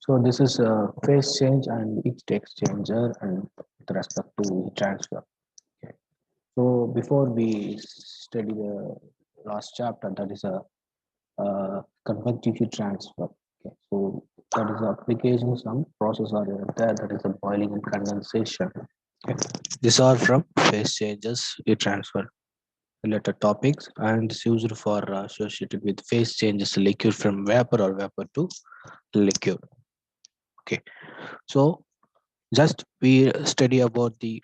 So this is a phase change and heat exchanger and with respect to heat transfer. Okay. So before we study the last chapter, that is a convective heat transfer. Okay. So that is the application some process are there, that is a boiling and condensation. Okay. These are from phase changes heat transfer related topics and is used for associated with phase changes liquid from vapor or vapor to liquid. Okay. So just we study about the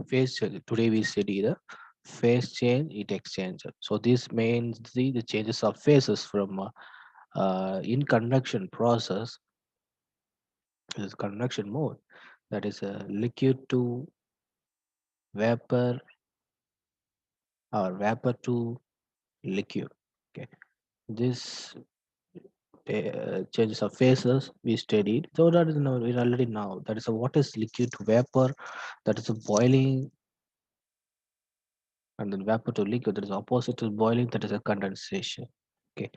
phase today we study the phase change heat exchanger. So this means the changes of phases from in convection process is convection mode, that is a liquid to vapor or vapor to liquid. Okay, this changes of phases we studied. So that is now we already know that is a what is liquid to vapor, that is a boiling, and then vapor to liquid, that is opposite to boiling, that is a condensation. Okay,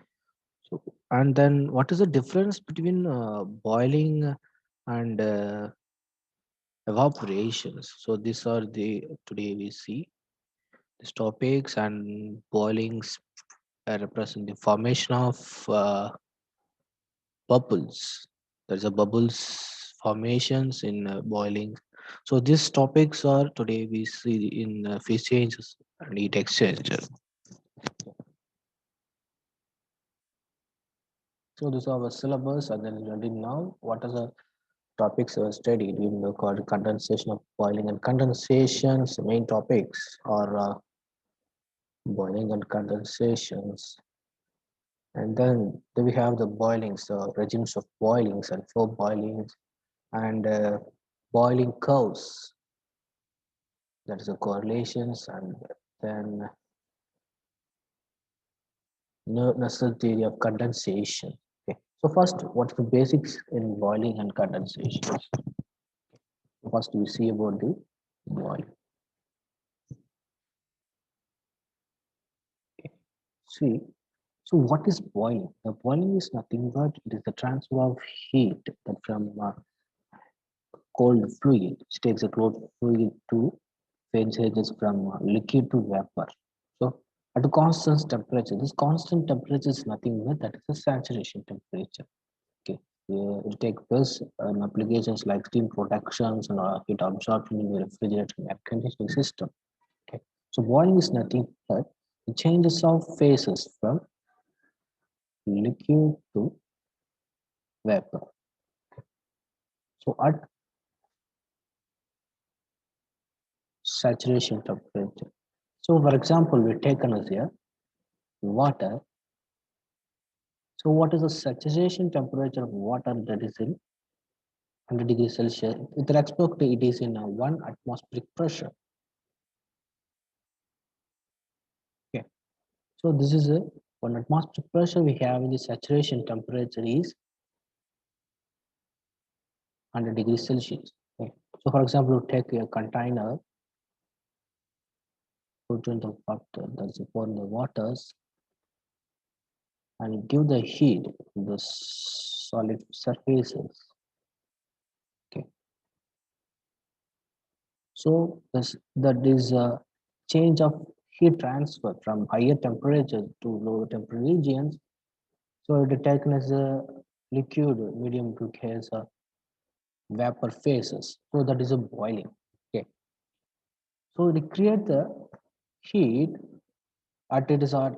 so and then what is the difference between boiling and evaporations? So these are the today we see these topics. And boilings represent the formation of bubbles. There's a bubbles formations in boiling. So these topics are today we see in phase changes and heat exchanger. So these are our syllabus, and then already now what are the topics are studied in the called condensation of boiling and condensations. Main topics are boiling and condensations, and then we have the boilings, regimes of boilings and flow boilings, and boiling curves, that is the correlations, and then necessity of condensation. Okay. So first, what's the basics in boiling and condensation? First, we see about the boiling. Okay. See, so what is boiling? The boiling is nothing but it is the transfer of heat that from cold fluid, which takes a cold fluid to phase changes from liquid to vapor. So at a constant temperature, this constant temperature is nothing but that is the saturation temperature. Okay, it takes place in applications like steam productions and heat absorption in the refrigerator and air conditioning system. Okay, so boiling is nothing but the changes of phases from liquid to vapor. So at saturation temperature. So for example, we taken as here water. So what is the saturation temperature of water? That is in 100 degrees Celsius. With respect to it is in 1 atmospheric pressure. Okay. So this is a 1 atmospheric pressure we have in the saturation temperature is 100 degrees Celsius. Okay. So for example, take a container, put in the water, that's pour in the waters, and give the heat to the solid surfaces. Okay. So this that is a change of heat transfer from higher temperatures to lower temperature regions. So it is taken as a liquid, medium to has a vapor phases. So that is a boiling. Okay. So it create the heat at it is our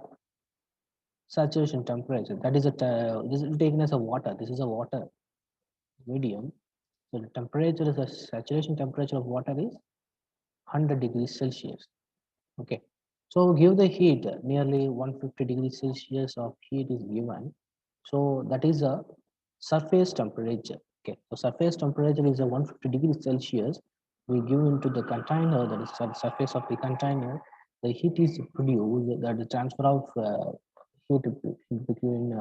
saturation temperature. That is a this is taken as a water. This is a water medium. So the temperature is the saturation temperature of water is 100 degrees Celsius. Okay. So give the heat nearly 150 degrees Celsius of heat is given. So that is a surface temperature. Okay. So surface temperature is a 150 degrees Celsius. We give into the container, that is the surface of the container. The heat is produced, that the transfer of heat between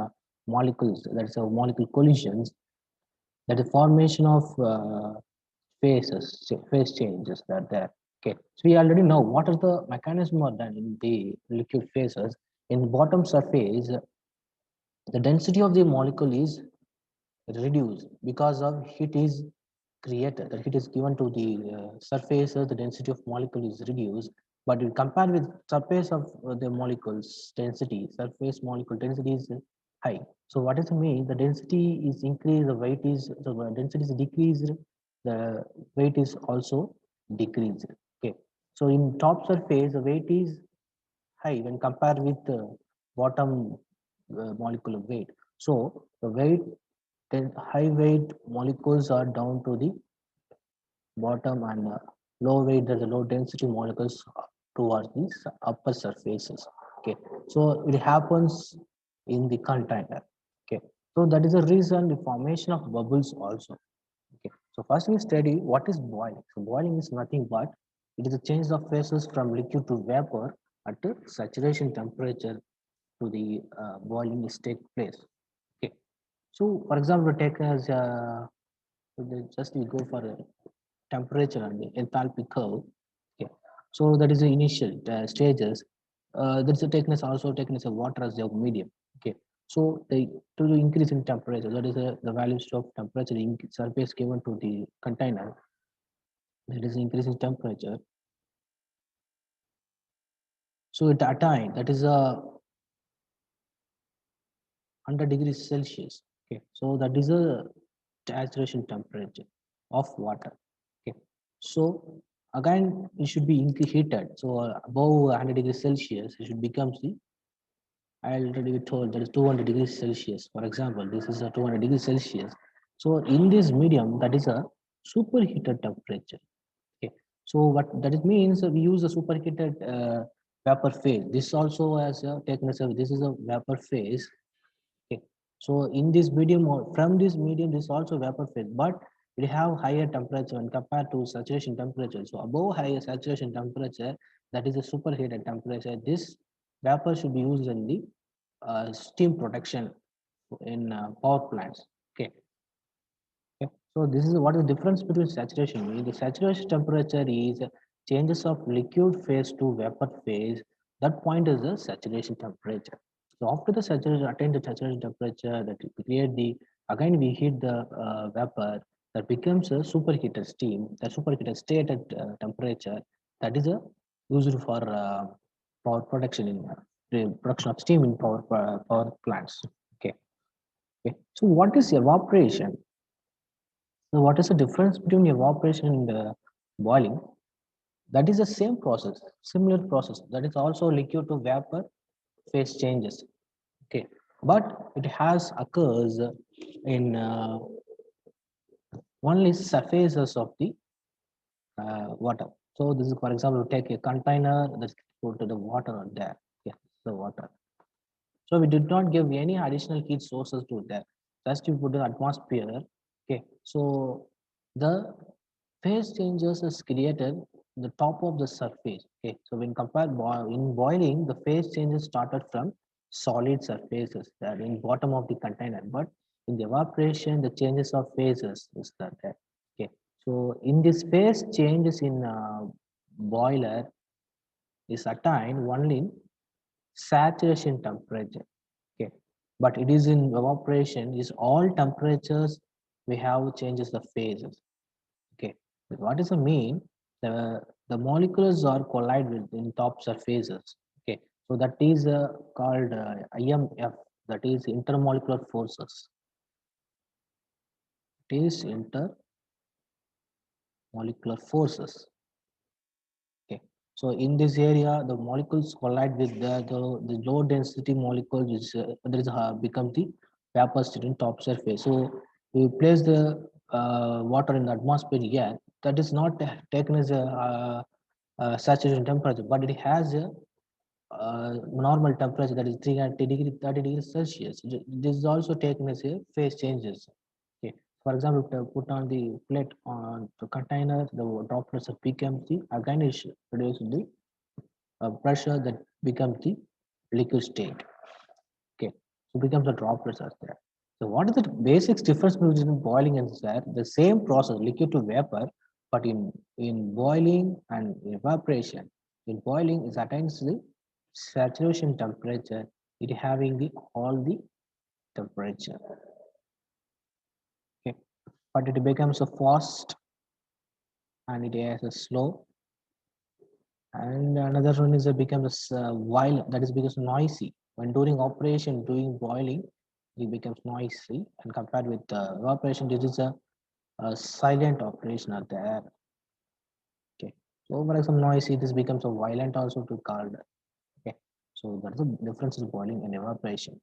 molecules, that is a molecule collisions, that the formation of phase changes that there. Okay, so we already know what is the mechanism are done in the liquid phases. In bottom surface, the density of the molecule is reduce because of heat is created. The heat is given to the surface, the density of molecule is reduced. But you compare with surface of the molecules density, surface molecule density is high. So what does it mean? The density is increased, the weight is the density is decreased, the weight is also decreased. Okay. So in top surface, the weight is high when compared with the bottom molecular weight. So the weight, then high weight molecules are down to the bottom, and low weight, there's a low density molecules towards the upper surfaces. Okay, so it happens in the container. Okay, so that is the reason the formation of bubbles also. Okay, so first we study what is boiling. So boiling is nothing but it is a change of phases from liquid to vapor at the saturation temperature to the boiling is take place. Okay, so for example, take as just we go for a temperature and the enthalpy curve. Okay, so that is the initial stages. There is a thickness also taken as a water as a medium. Okay, so the to the increase in temperature, that is the values of temperature in surface given to the container. That is increase in temperature. So at that time, that is a 100 degrees Celsius. Okay, so that is a saturation temperature of water. Okay, so again it should be heated. So above 100 degrees Celsius, it should become the, I already told that is 200 degrees Celsius. For example, this is a 200 degrees Celsius. So in this medium, that is a superheated temperature. Okay, so what that it means, we use a superheated vapor phase. This also has taken as a, this is a vapor phase. Okay. So in this medium or from this medium, this also vapor phase, but it have higher temperature when compared to saturation temperature. So above higher saturation temperature, that is a superheated temperature. This vapor should be used in the steam production in power plants. Okay. Okay. So this is what is the difference between saturation. The saturation temperature is changes of liquid phase to vapor phase. That point is the saturation temperature. So after the saturation, attain the saturation temperature, that create the, again we heat the vapor, that becomes a superheated steam. The superheated state at temperature, that is a used for power production in the production of steam in power plants. Okay. Okay. So what is evaporation? So what is the difference between evaporation and boiling? That is the same process, similar process. That is also liquid to vapor phase changes. Okay, but it has occurs in only surfaces of the water. So this is, for example, take a container, let's put the water on there. Yeah, the water. So we did not give any additional heat sources to that. Just you put the atmosphere. Okay, so the phase changes is created the top of the surface. Okay, so when compared in boiling, the phase changes started from solid surfaces that in bottom of the container, but in the evaporation, the changes of phases is that there. Okay, so in this phase changes in boiler is attained only in saturation temperature. Okay, but it is in evaporation is all temperatures we have changes the phases. Okay, but what does it mean? The molecules are collide with in top surfaces. Okay, so that is called IMF, that is intermolecular forces. It is intermolecular forces. Okay, so in this area, the molecules collide with the low density molecule, which there is become the vapor state in top surface. So we place the water in the atmosphere here. That is not taken as a saturation temperature, but it has a normal temperature, that is 300 degree 30 degrees Celsius. This is also taken as a phase changes. Okay. For example, to put on the plate on the container, the droplets of becomes the again is produce the pressure that becomes the liquid state. Okay, so becomes the droplets are there. So what is the basic difference between boiling and that? The same process, liquid to vapor, but in boiling and evaporation. In boiling, it attains the saturation temperature. It having the all the temperature. but it becomes a fast and it has a slow. And another one is it becomes violent, that is becomes noisy. When during operation, during boiling, it becomes noisy. And compared with evaporation, this is a silent operation at the air. Okay. So for example, noisy, this becomes a violent also to called. Okay. So that's the difference in boiling and evaporation.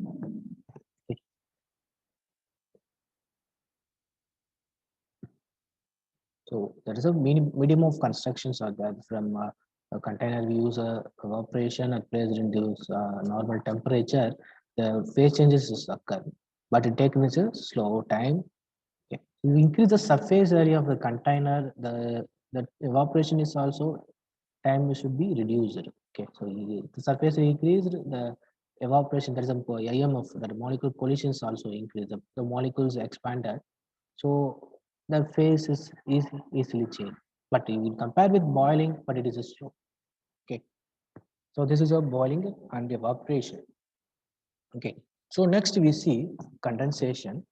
Okay. So there is a medium of constructions are there from a container we use evaporation at placed in this normal temperature. The phase changes is occur, but it takes a slow time. Okay. We increase the surface area of the container. The evaporation is also time should be reduced. Okay, so the surface increased, the evaporation, there is a IMF, that molecule collisions also increase. The molecules expanded, so the phase is easily changed. But you will compare with boiling, but it is a slow. Okay, so this is a boiling and evaporation. Okay, so next we see condensation.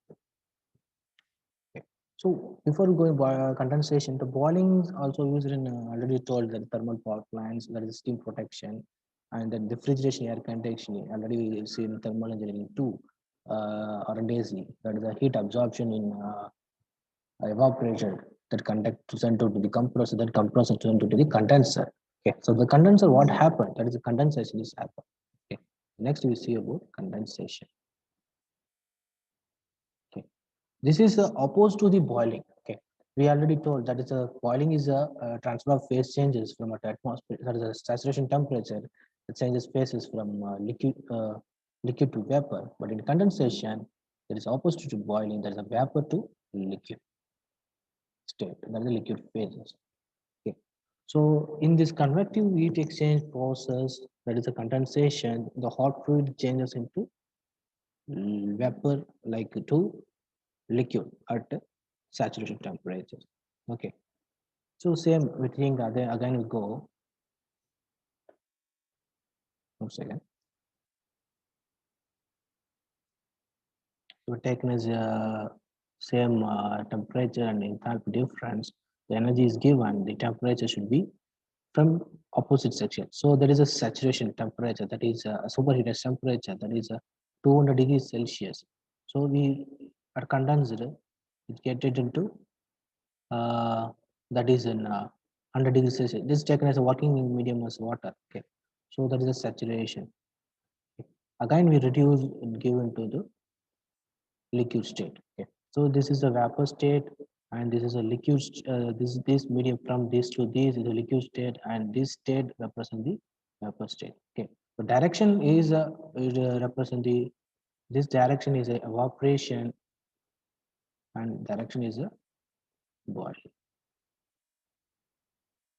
Okay. So before we go to condensation, the boiling is also used in already told that thermal power plants, that is steam protection, and then refrigeration, air conditioning. Already we see in thermal engineering too, or daisy, that is the heat absorption in evaporator that conduct to send to the compressor, that compressor to send to the condenser. Okay, so the condenser, what happened? That is the condensation is happened. Okay, next we see about condensation. Okay. This is opposed to the boiling. Okay, we already told that is a boiling is a transfer of phase changes from a atmosphere. That is a saturation temperature. It changes phases from liquid to vapor. But in condensation, there is opposite to boiling. There is a vapor to liquid state. That is the liquid phases. Okay. So in this convective heat exchange process, that is a condensation, the hot fluid changes into vapor like to liquid at saturation temperature. Okay. So same we think again we go 1 second. So taken as same temperature and enthalpy difference, the energy is given, the temperature should be from opposite section. So there is a saturation temperature, that is a superheated temperature, that is a 200 degrees Celsius. So we are condensed, it get it into that is in 100 degrees Celsius. This is taken as a working medium as water. Okay, so that is a saturation. Okay. Again, we reduce and give into the liquid state. Okay, so this is a vapor state, and this is a liquid. This medium from this to this is a liquid state, and this state represent the vapor state. Okay, the direction is represent the this direction is a evaporation, and direction is a boil.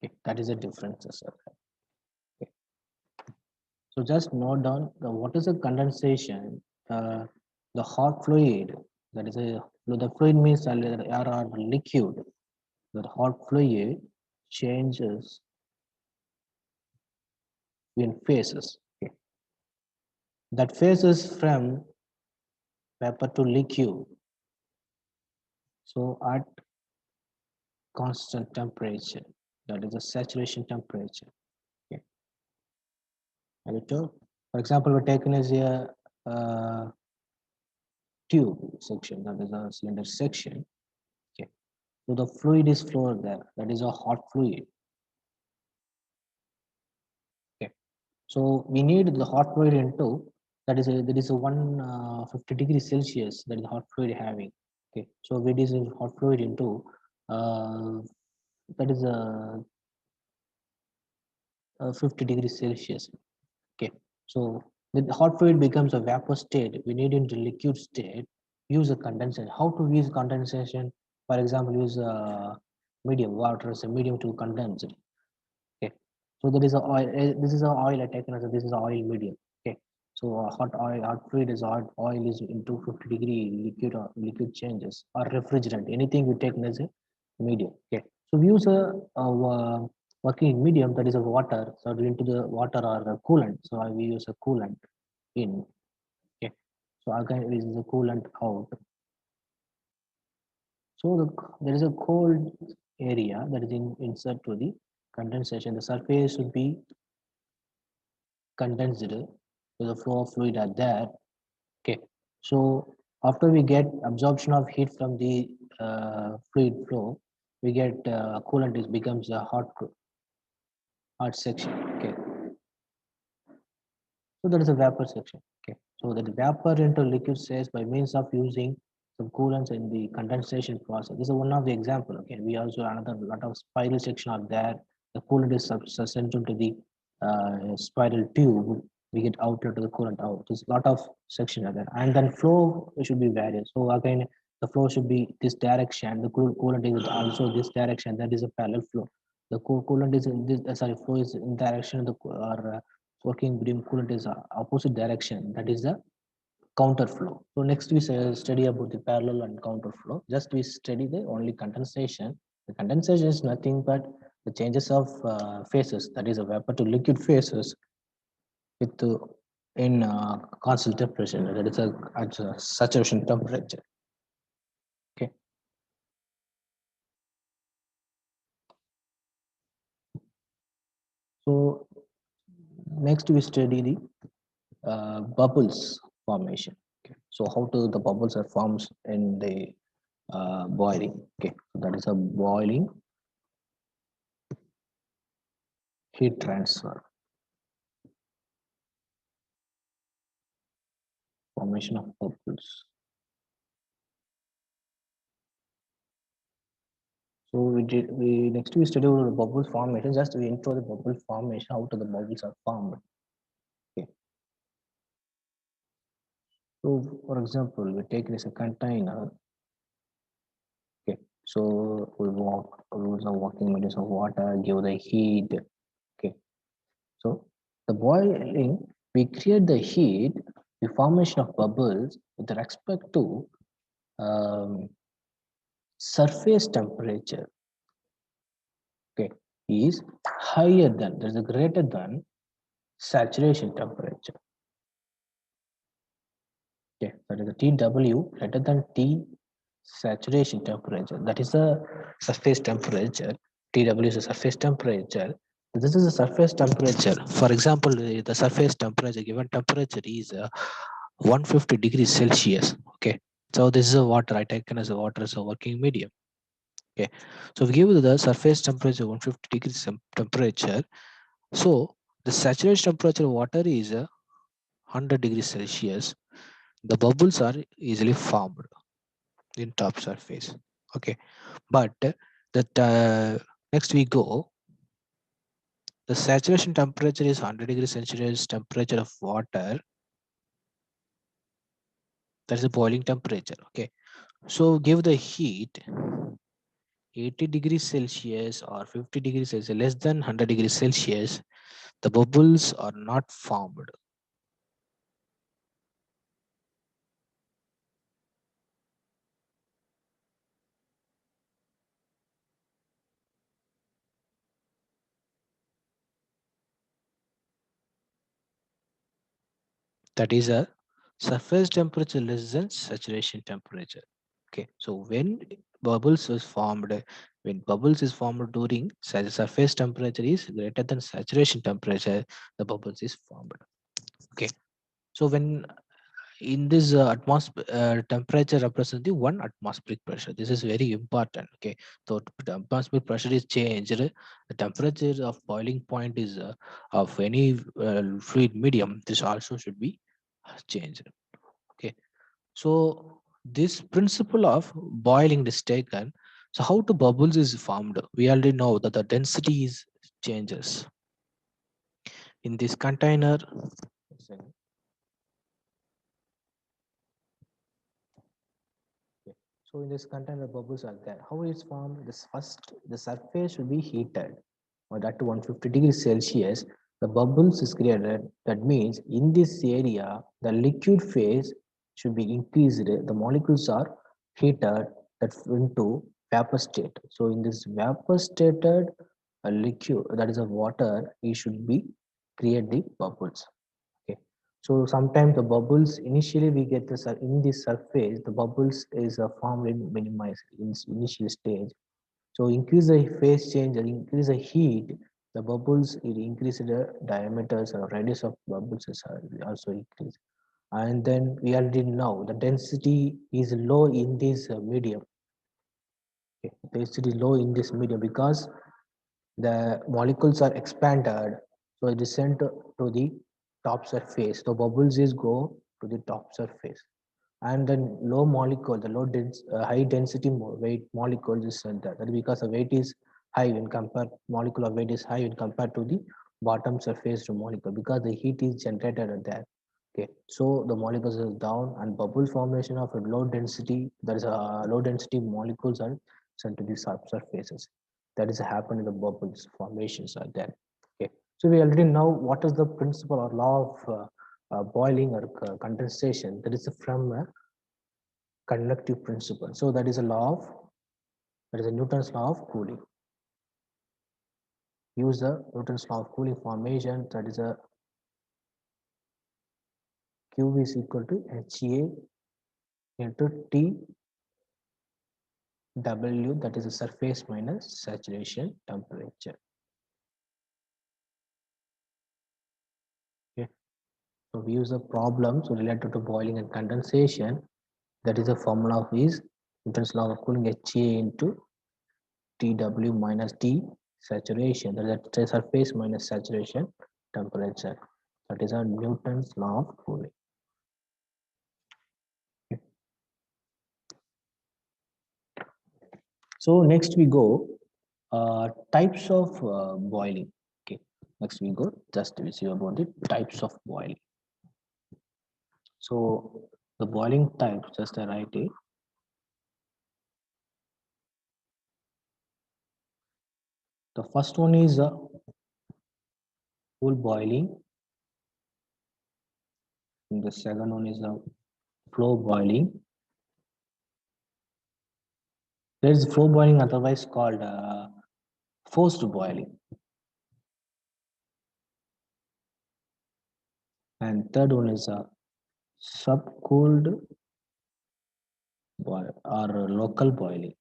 Okay, that is a difference. Okay. So just note down what is a condensation. Uh, the hot fluid, that is a the fluid means air or liquid. The hot fluid changes in phases. Okay. That phases from vapor to liquid. So at constant temperature, that is a saturation temperature. Okay. For example, we're taking as a tube section, that is a cylinder section. Okay. So the fluid is flowed there. That is a hot fluid. Okay. So we need the hot fluid into that is a 150 degrees Celsius, that is hot fluid having. Okay. So we is hot fluid into uh, that is a 50 degrees Celsius. Okay. So the hot fluid becomes a vapor state. We need into liquid state. Use a condensation. How to use condensation? For example, use medium water as a medium to condense. Okay, so there is a oil. This is a oil I taken as this is a oil medium. Okay, so hot oil, hot fluid is hot oil is into 50-degree liquid or liquid changes or refrigerant. Anything we take as a medium. Okay, so we use a working medium, that is a water. So into the water or a coolant. So we use a coolant in. Okay, so again this is a coolant out. So there is a cold area that is insert to the condensation. The surface should be condensed, so the flow of fluid are there. Okay, so after we get absorption of heat from the fluid flow, we get coolant is becomes a hot section. Okay, so that is a vapor section. Okay, so that vapor into liquid phase by means of using some coolants in the condensation process. This is one of the example. Okay, we also another lot of spiral section are there. The coolant is central to the spiral tube. We get outlet to the coolant out. There's a lot of section are there, and then flow should be various. So again, the flow should be this direction. The coolant is also this direction. That is a parallel flow. The coolant is in this. Sorry, flow is in direction. The or working between coolant is opposite direction. That is the counter flow. So next we study about the parallel and counter flow. Just we study the only condensation. The condensation is nothing but the changes of phases. That is a vapor to liquid phases with in constant temperature. That is a saturation temperature. Okay. So next we study the bubbles formation. Okay. So how to the bubbles are formed in the boiling. Okay, so that is a boiling heat transfer, formation of bubbles. So we next we study the bubble formation. Just we intro the bubble formation, how to the bubbles are formed. Okay, so for example, we take this a container. Okay, so we use a working medium of water, give the heat. Okay, so the boiling, we create the heat, the formation of bubbles with respect to um, surface temperature. Okay, is higher than, there is a greater than saturation temperature. Okay, that is the TW greater than T saturation temperature. That is the surface temperature. TW is the surface temperature. This is the surface temperature. For example, the surface temperature, given temperature is 150 degrees Celsius. Okay, so this is a water. I taken as a water as a working medium. Okay, so we give the surface temperature 150 degrees temperature. So the saturation temperature of water is 100 degrees Celsius. The bubbles are easily formed in top surface. Okay, but that next we go, the saturation temperature is 100 degrees Celsius temperature of water. That is the boiling temperature. Okay, so give the heat 80 degrees Celsius or 50 degrees Celsius, less than 100 degrees Celsius, the bubbles are not formed. That is a surface temperature less than saturation temperature. Okay, so bubbles is formed, when bubbles is formed during surface temperature is greater than saturation temperature, the bubbles is formed. Okay, so when in this atmosphere temperature represents the one atmospheric pressure. This is very important. Okay, so the atmospheric pressure is changed, the temperature of boiling point is of any fluid medium, this also should be changed. Okay, so this principle of boiling is taken. So how the bubbles is formed, we already know that the density is changes in this container. Okay. So in this container, bubbles are there. How it's formed? This first, the surface will be heated, or that to 150 degrees Celsius. The bubbles is created. That means in this area, the liquid phase should be increased. The molecules are heated that into vapor state. So in this vapor stated liquid, that is a water, it should be create the bubbles. Okay. So sometimes the bubbles initially we get in this surface the bubbles is formed in minimized in initial stage. So increase the phase change or increase the heat, the bubbles it increase the diameters or radius of bubbles is also increase. And then we already know the density is low in this medium. Okay. Density low in this medium because the molecules are expanded, so it is sent to the top surface. So bubbles is go to the top surface, and then low molecule, the high density weight molecules is sent there. That is because the weight is high when compared molecular weight is high when compared to the bottom surface to molecule because the heat is generated at there. Okay, so the molecules is down and bubble formation of a low density. There is a low density molecules are sent to the subsurfaces. That is happen in the bubbles formations are there. Okay, so we already know what is the principle or law of boiling or condensation. That is from a conductive principle. So that is a law of that is a Newton's law of cooling. Use the Newton's law of cooling formation. That is a Q is equal to HA into T W, that is a surface minus saturation temperature. Okay. So we use the problems related to boiling and condensation. That is the formula of is Newton's law of cooling HA into TW minus T saturation. That is the surface minus saturation temperature. That is our Newton's law of cooling. Okay. So next we go types of boiling. Okay. Next we go just we see about the types of boiling. So the boiling types, just I write it. The first one is full boiling. And the second one is flow boiling. There is flow boiling, otherwise called forced boiling. And third one is subcooled boil or local boiling.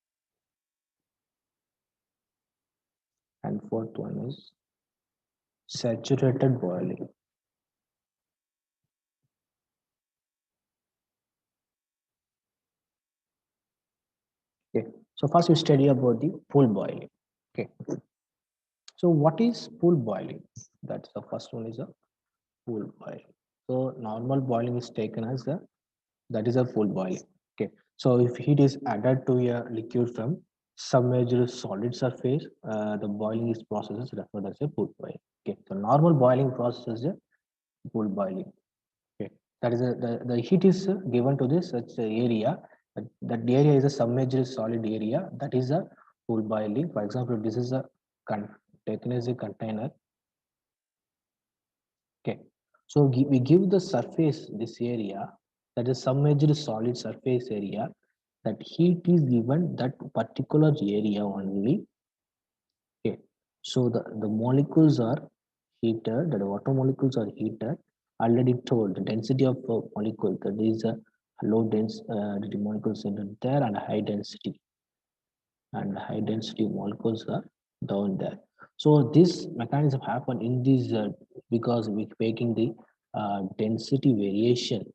And fourth one is saturated boiling. Okay. So first we study about the full boiling. Okay. So what is full boiling? That's the first one is a full boiling. So normal boiling is taken as a that is a full boiling. Okay. So if heat is added to a liquid from submerged solid surface, the boiling is process is referred as a full boiling. Okay. So normal boiling process is a full boiling. Okay. That is the heat is given to this such area. That area is a submerged solid area. That is a full boiling. For example, this is a taken as a container. Okay. So we give the surface this area, that is submerged solid surface area, that heat is given that particular area only. Okay. So the molecules are heated, the water molecules are heated. Already told the density of the molecule, that is a low density molecules in there and high density molecules are down there. So this mechanism happen in this because we making the density variation.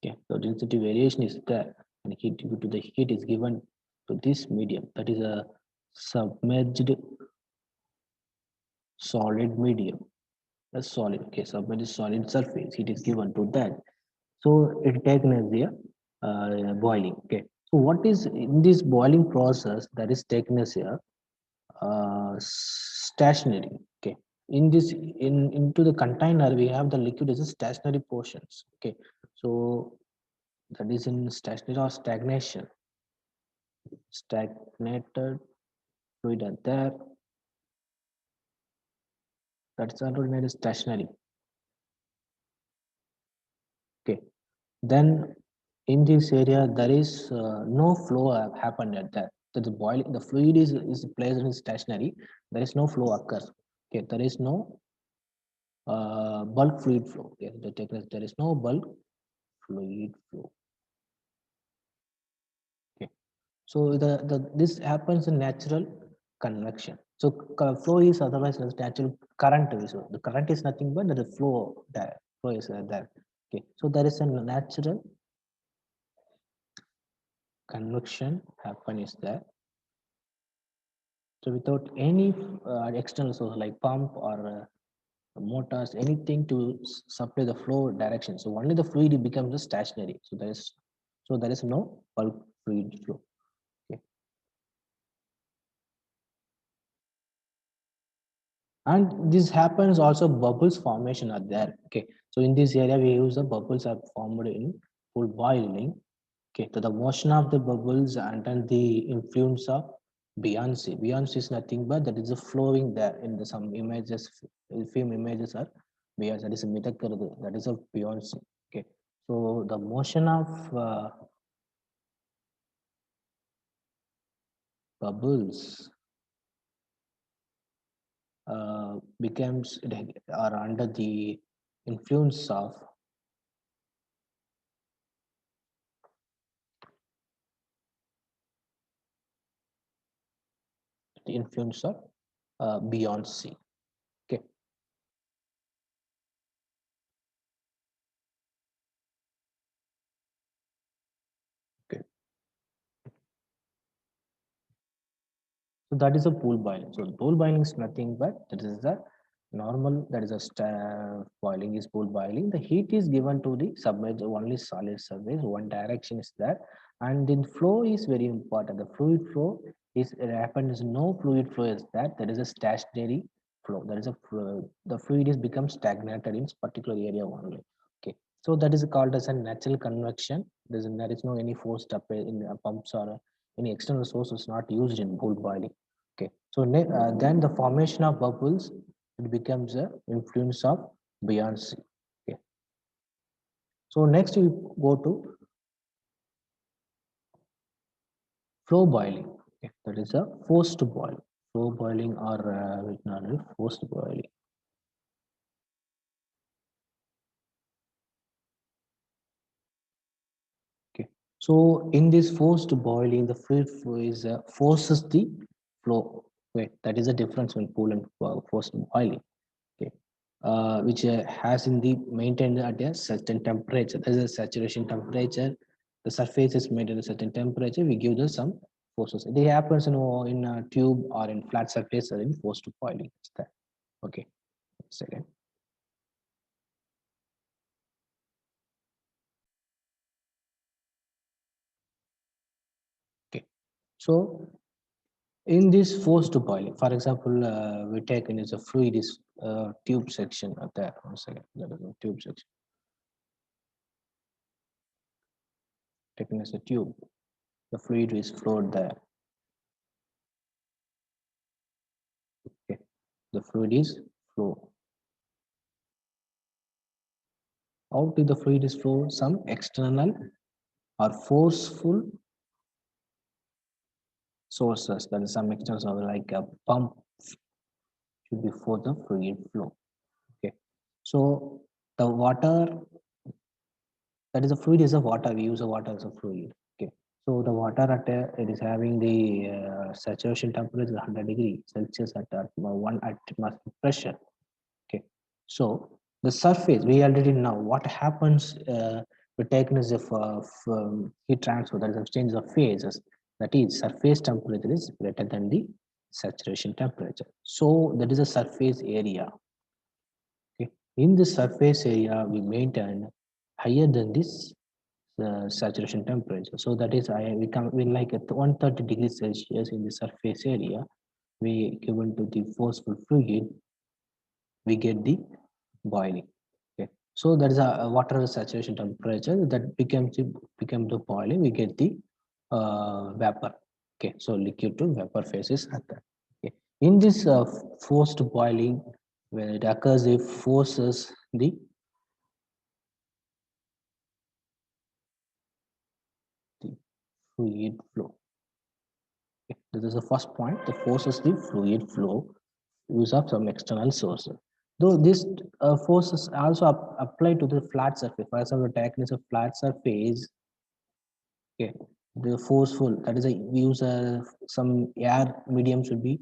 Okay, so density variation is there, and heat due to the heat is given to this medium, that is a submerged solid medium. A solid, okay, submerged solid surface. Heat is given to that, so it taken as the boiling. Okay, so what is in this boiling process that is taken as a stationary. Okay, in this into the container we have the liquid as a stationary portions. Okay, so that is in stationary or stagnation. Stagnated fluid are there, that's already made as stationary. Okay, then in this area there is no flow happened at that. That the boiling, the fluid is placed in stationary, there is no flow occurs. Okay, there is no bulk fluid flow. Okay, there is no bulk fluid flow. Okay, so this happens in natural convection. So flow is otherwise as natural current. So the current is nothing but the flow. That flow is there. Okay, so there is a natural convection happen is there. So without any external source like pump or motors, anything to supply the flow direction. So only the fluid becomes stationary. So there is no bulk fluid flow. Okay. And this happens also bubbles formation are there. Okay. So in this area we use the bubbles are formed in full boiling. Okay. So the motion of the bubbles under the influence of buoyancy. Buoyancy is nothing but that is a flowing there in the some images, film images are buoyancy. That is a metakaradu. That is a buoyancy. Okay. So the motion of bubbles becomes or under the influence of buoyancy. Okay. Okay. So that is a pool boiling. So pool boiling is nothing but that is the normal, that is a boiling is pool boiling. The heat is given to the submerged only solid surface. One direction is there, and the flow is very important. The fluid flow is it happens. No fluid flow is that. There is a stationary flow. There is a flow, the fluid is becomes stagnated in particular area only. Okay, so that is called as a natural convection. There is no any forced up in pumps or any external source is not used in pool boiling. Okay, so then the formation of bubbles it becomes a influence of buoyancy. Okay, so next we go to flow boiling. Okay, that is a forced boil. Flow boiling or forced boiling. Okay, so in this forced boiling, the fluid flow is forces the flow. Okay, that is the difference between pool and forced boiling. Okay, which has in the maintained at a certain temperature. There is a saturation temperature. The surface is made at a certain temperature. We give them some forces. It happens in a tube or in flat surface or in forced boiling. It's that. Okay. Second. Okay. So in this forced boiling, for example, we take in is a fluid is tube section of that. One second. That is a tube section. Taken as a tube. The fluid is flowed there. Okay. The fluid is flow. How did the fluid is flow? Some external or forceful sources. That is some external source like a pump should be for the fluid flow. Okay. So the water that is a fluid is a water. We use a water as a fluid. Okay. So the water at it is having the saturation temperature 100 degree Celsius at 1 atmosphere pressure. Okay, so the surface we already know what happens. We taken as if heat transfer, that is exchange of phases. That is surface temperature is greater than the saturation temperature. So that is a surface area. Okay, in the surface area we maintain higher than this saturation temperature. So that is we come we like at 130 degrees Celsius in the surface area. We given to the forceful fluid, we get the boiling. Okay, so that is a water saturation temperature that become the boiling. We get the vapor. Okay, so liquid to vapor phases at that. Okay, in this forced boiling, when it occurs, it forces the fluid flow. Okay, this is the first point. The forces the fluid flow use of some external source. Though this forces also apply to the flat surface. For example, take is a flat surface. Okay, the forceful, that is a we use some air medium should be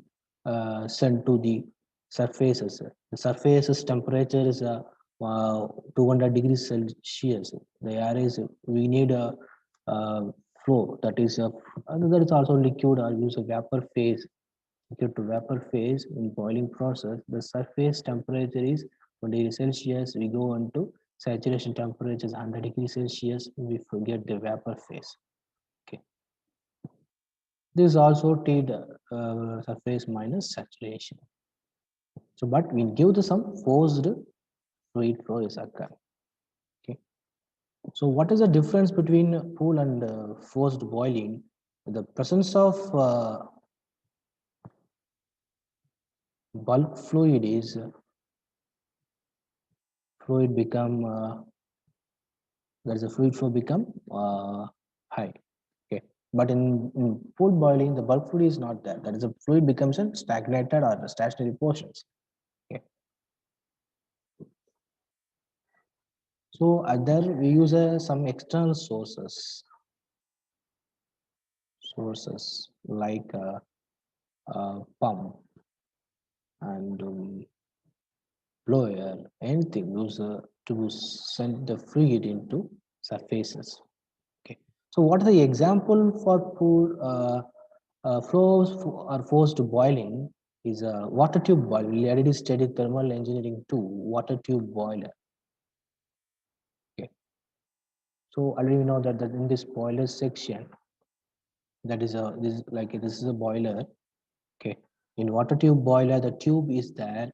sent to the surfaces. The surface's temperature is 200 degrees Celsius. The air is we need a flow that is that is also liquid or use a vapor phase. Liquid to vapor phase in boiling process. The surface temperature is 20 degrees Celsius. We go on to saturation temperature is 100 degrees Celsius. We forget the vapor phase. Okay. This is also T surface minus saturation. So, but we give the some forced fluid flow is occurring. Okay. So, what is the difference between pool and forced boiling? The presence of bulk fluid is fluid become there is a fluid flow become high. Okay. But in pool boiling, the bulk fluid is not there. That is, the fluid becomes in stagnated or stationary portions. Okay. So other we use some external sources like pump and blower, anything use to send the fluid into surfaces. Okay. So what is the example for pool flows or forced boiling is a water tube boiler. We already studied thermal engineering too. Water tube boiler. Okay. So already we know that in this boiler section, that is a this is a boiler. Okay. In water tube boiler, the tube is there.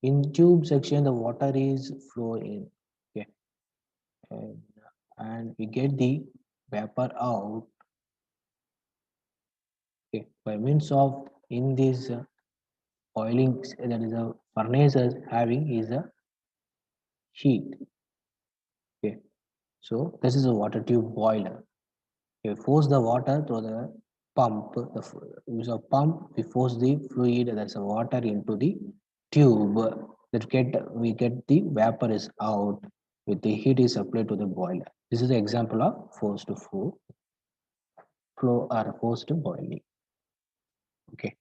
In tube section, the water is flowing. Okay. And, and we get the vapor out. Okay. By means of in this boiling, that is a furnace having is a heat. Okay. So this is a water tube boiler. We force the water through the pump. Use a pump. We force the fluid, that's a water, into the tube. That we get the vapor is out with the heat is applied to the boiler. This is the example of forced flow or forced boiling. Okay.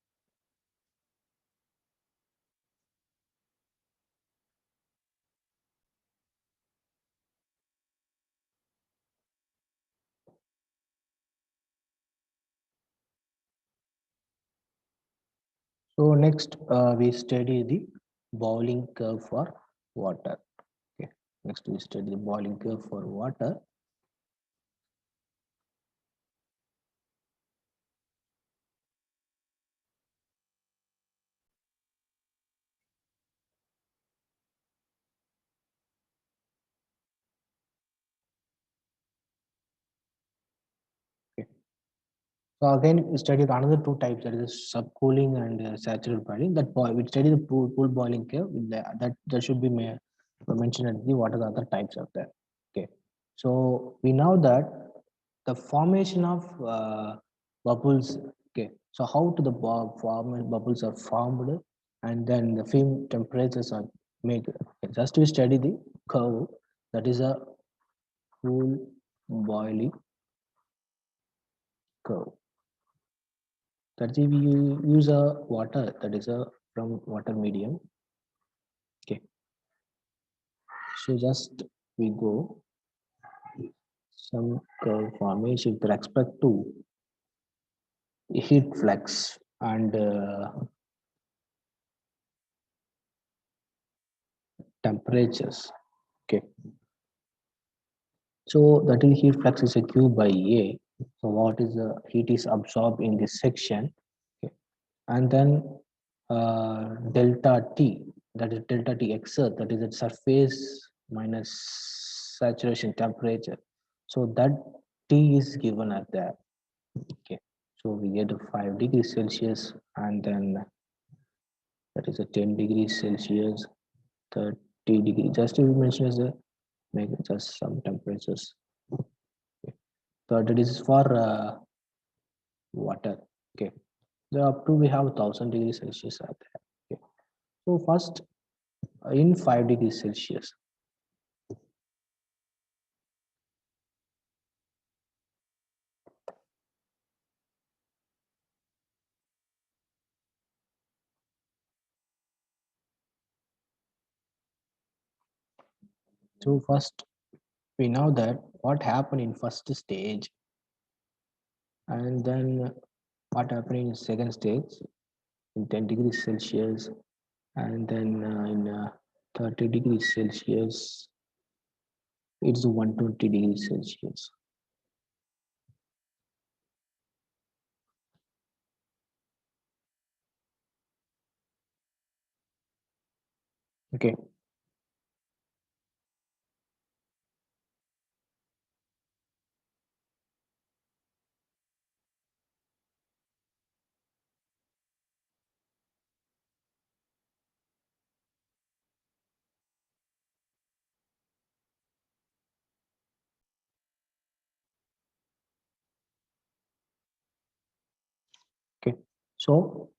So next we study the boiling curve for water. Okay. Next we study the boiling curve for water. Okay. So again, we studied another two types, that is subcooling and saturated boiling. We studied the pool boiling curve. That should be mentioned at the what are the other types of that. Okay, so we know that the formation of bubbles. Okay, so how to the bubbles are formed, and then the film temperatures are made. Okay, just we study the curve, that is a pool boiling curve. That is, we use a water, that is a from water medium. Okay, so just we go some curve formation with respect to heat flux and temperatures. Okay, so that is heat flux is a Q by A. So what is the heat is absorbed in this section. Okay, and then delta T, that is delta T exert, that is the surface minus saturation temperature. So that T is given at there. Okay, so we get 5 degrees Celsius, and then that is a 10 degrees Celsius, 30 degrees. Just to mention as a make just some temperatures. Okay. So that is for water. Okay, so up to we have 1000 degrees Celsius at there. Okay. So first, in 5 degrees Celsius. So first, we know that what happened in first stage, and then what happened in second stage in 10 degrees Celsius, and then in 30 degrees Celsius, it's 120 degrees Celsius. Okay. Okay. So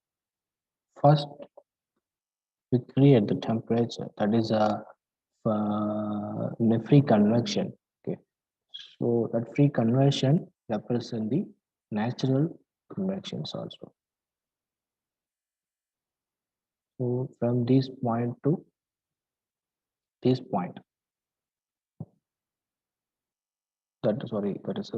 first we create the temperature, that is in a free convection. Okay. So that free conversion represent the natural convections also. So from this point to this point, that sorry, that is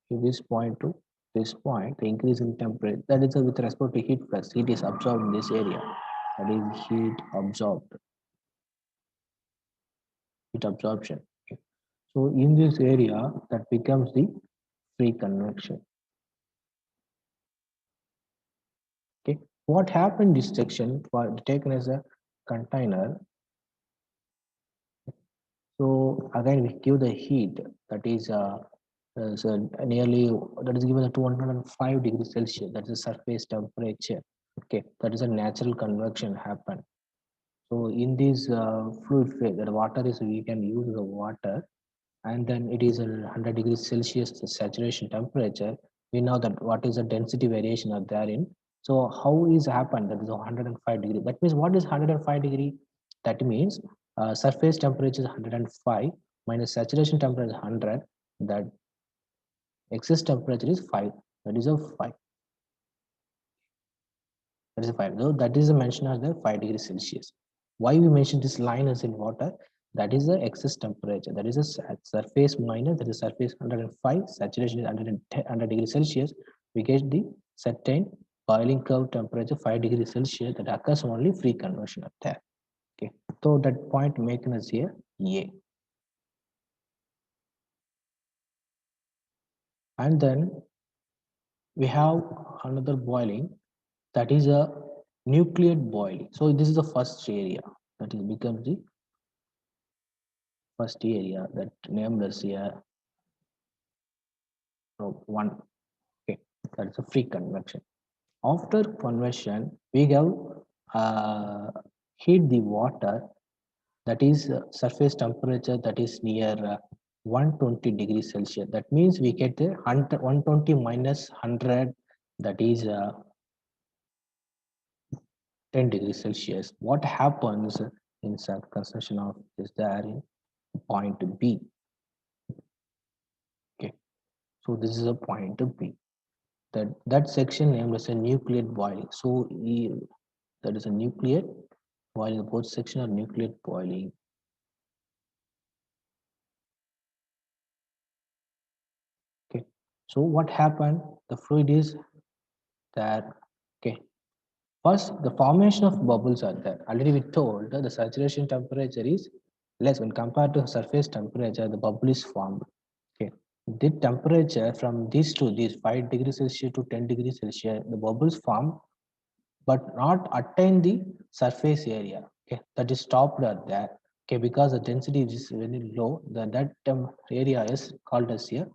this point to this point, the increase in temperature, that is with respect to heat flux, heat is absorbed in this area. That is heat absorbed, heat absorption. Okay. So in this area, that becomes the free convection. Okay. What happened in this section for taken as a container. So again, we give the heat that is so nearly that is given at 205 degrees Celsius. That is the surface temperature. Okay, that is a natural convection happen. So in this fluid phase, the water is we can use the water, and then it is a 100 degrees Celsius the saturation temperature. We know that what is the density variation of therein. So how is happened? That is 105 degree. That means what is 105 degree? That means surface temperature is 105 minus saturation temperature is 100. That excess temperature is 5. That is a 5. That is a 5. So that is the mention as the 5 degrees Celsius. Why we mention this line as in water? That is the excess temperature. That is a surface minus, that is surface 105, saturation is 110 degrees Celsius. We get the certain boiling curve temperature 5 degrees Celsius that occurs only free conversion of that. Okay. So that point making us here A. And then we have another boiling, that is a nucleate boiling. So this is the first area, that is becomes the first area that named as here one. Okay, that's a free convection. After conversion, we have uh, heat the water, that is surface temperature that is near 120 degrees Celsius. That means we get the 120 minus 100, that is 10 degrees Celsius. What happens in consumption of is there in point B. Okay, so this is a point B. That section named as a nucleate boiling. So that is a nucleate boiling. Both section are nucleate boiling. Okay. So what happened? The fluid is there. Okay. First, the formation of bubbles are there. Already we told that the saturation temperature is less when compared to surface temperature. The bubble is formed. Okay. The temperature from this to this 5 degrees Celsius to 10 degrees Celsius, the bubbles form but not attain the surface area. Okay, that is stopped at there. Okay, because the density is very low, that area is called as a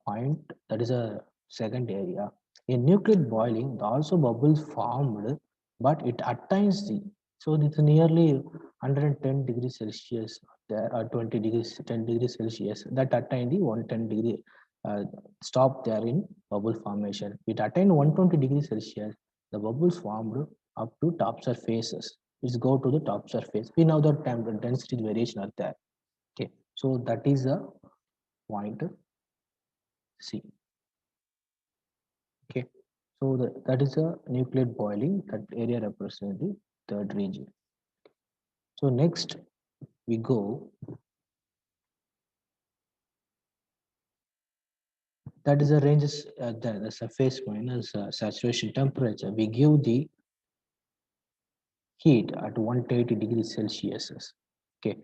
point. That is a second area. In nuclear boiling, also bubbles formed, but it attains the, so it's nearly 110 degrees Celsius. there are 20 degrees, 10 degrees Celsius that attain the 110 degree stop there in bubble formation. It attained 120 degrees Celsius, the bubbles formed up to top surfaces. It's go to the top surface. We know that temperature density variation are there. Okay, so that is a point C. Okay, so that is a nucleate boiling. That area represents the third region. So next we go. That is the ranges the surface minus saturation temperature. We give the heat at 180 degrees Celsius. Okay,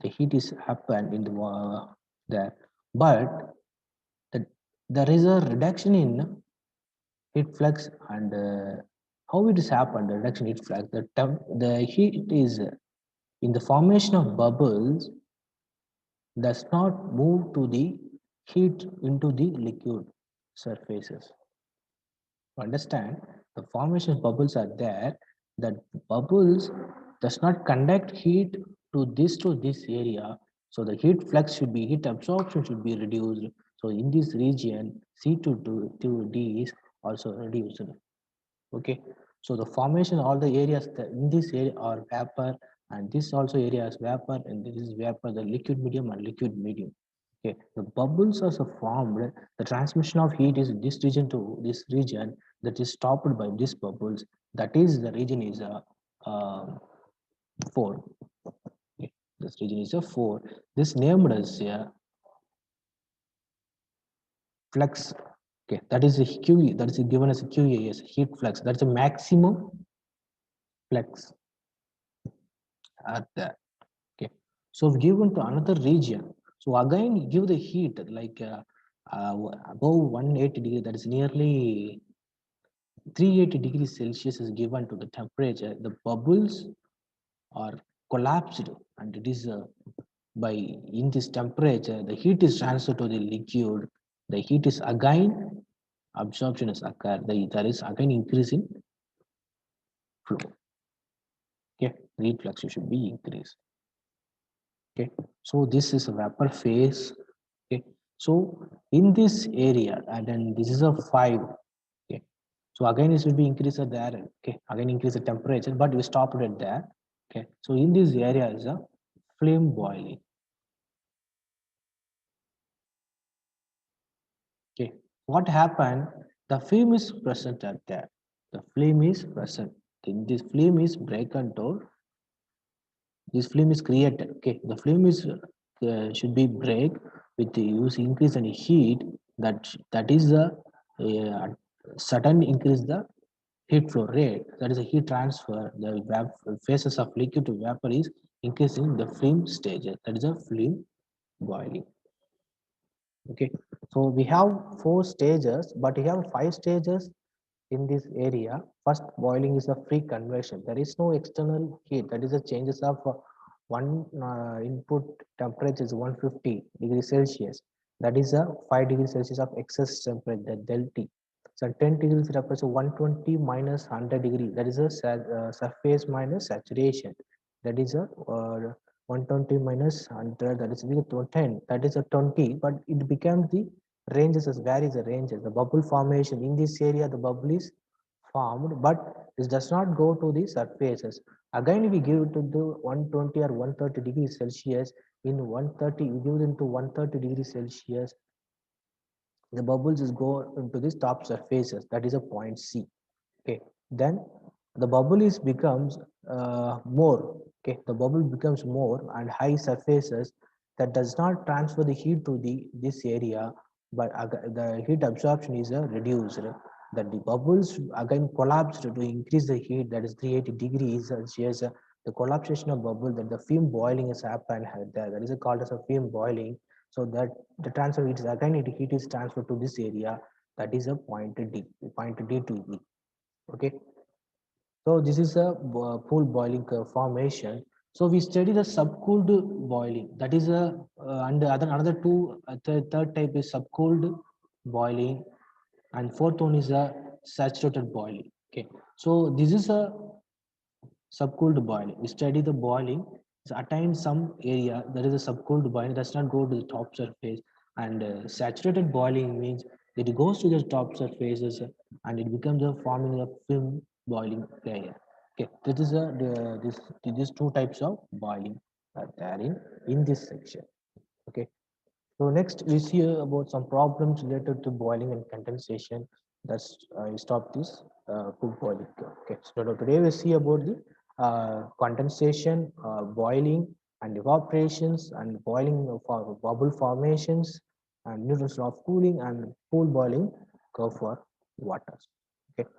the heat is happened in the there, but the, there is a reduction in heat flux and how it is happened. The reduction in heat flux. The heat is in the formation of bubbles does not move to the heat into the liquid surfaces. Understand, the formation bubbles are there, that bubbles does not conduct heat to this area, so the heat flux should be, heat absorption should be reduced. So in this region C2 to D is also reduced. Okay, so the formation, all the areas that in this area are vapor, and this also area is vapor, and this is vapor, the liquid medium and liquid medium. Okay, the bubbles are so formed, the transmission of heat is this region to this region, that is stopped by these bubbles. That is the region is a 4. Okay, this region is a 4. This named as a flux. Okay, that is a QE, that is given as a QE as heat flux. That's a maximum flux at there. Okay, so if given to another region, so again give the heat like above 180 degree, that is nearly 380 degrees Celsius is given to the temperature. The bubbles are collapsed, and it is by in this temperature the heat is transferred to the liquid. The heat is again absorption is occur. There is again increase in flow. Okay, the heat flux should be increased. Okay, so this is a vapor phase. Okay, so in this area, and then this is a 5. Okay, so again it will be increased there. Okay, again increase the temperature, but we stopped it there. Okay, so in this area is a flame boiling. Okay, what happened? The flame is present at there. The flame is present. Then this flame is broken down. This flame is created. Okay, the flame is should be break with the use increase in heat. That is a sudden increase the heat flow rate. That is a heat transfer. The phases of liquid to vapor is increasing the flame stages. That is a flame boiling. Okay, so we have 4 stages, but we have 5 stages in this area. First boiling is a free convection. There is no external heat. That is the changes of one input temperature is 150 degrees Celsius. That is a 5 degrees Celsius of excess temperature, delta. So 10 degrees represents 120 minus 100 degree. That is a surface minus saturation. That is a 120 minus 100. That is equal to 10. That is a 20. But it becomes the ranges as varies the ranges. The bubble formation in this area, the bubble is formed, but it does not go to the surfaces. Again, we give it to the 120 or 130 degrees Celsius. In 130, we give it to 130 degrees Celsius. The bubbles just go into the top surfaces. That is a point C. Okay, then the bubble is becomes more. Okay, the bubble becomes more and high surfaces, that does not transfer the heat to the this area, but the heat absorption is reduced. That the bubbles again collapsed to increase the heat, that is 380 degrees Celsius. The collapsation of bubble, that the fume boiling has happened there. That is called as a fume boiling. So that the transfer heat is again heat is transferred to this area. That is a point D, point D to E. Okay, so this is a pool boiling formation. So we study the subcooled boiling. That is a and other another two third type is subcooled boiling, and fourth one is a saturated boiling. Okay, so this is a subcooled boiling. We study the boiling. attain some area, that is a subcooled boiling, does not go to the top surface, and saturated boiling means that it goes to the top surfaces and it becomes a forming a film boiling layer. Okay, this is these two types of boiling there in this section. Okay, so next we see about some problems related to boiling and condensation. That's I stop this food boiling. Okay, so today we see about the condensation, boiling, and evaporations, and boiling for bubble formations, and Newton's law of cooling, and pool boiling curve for water. Okay,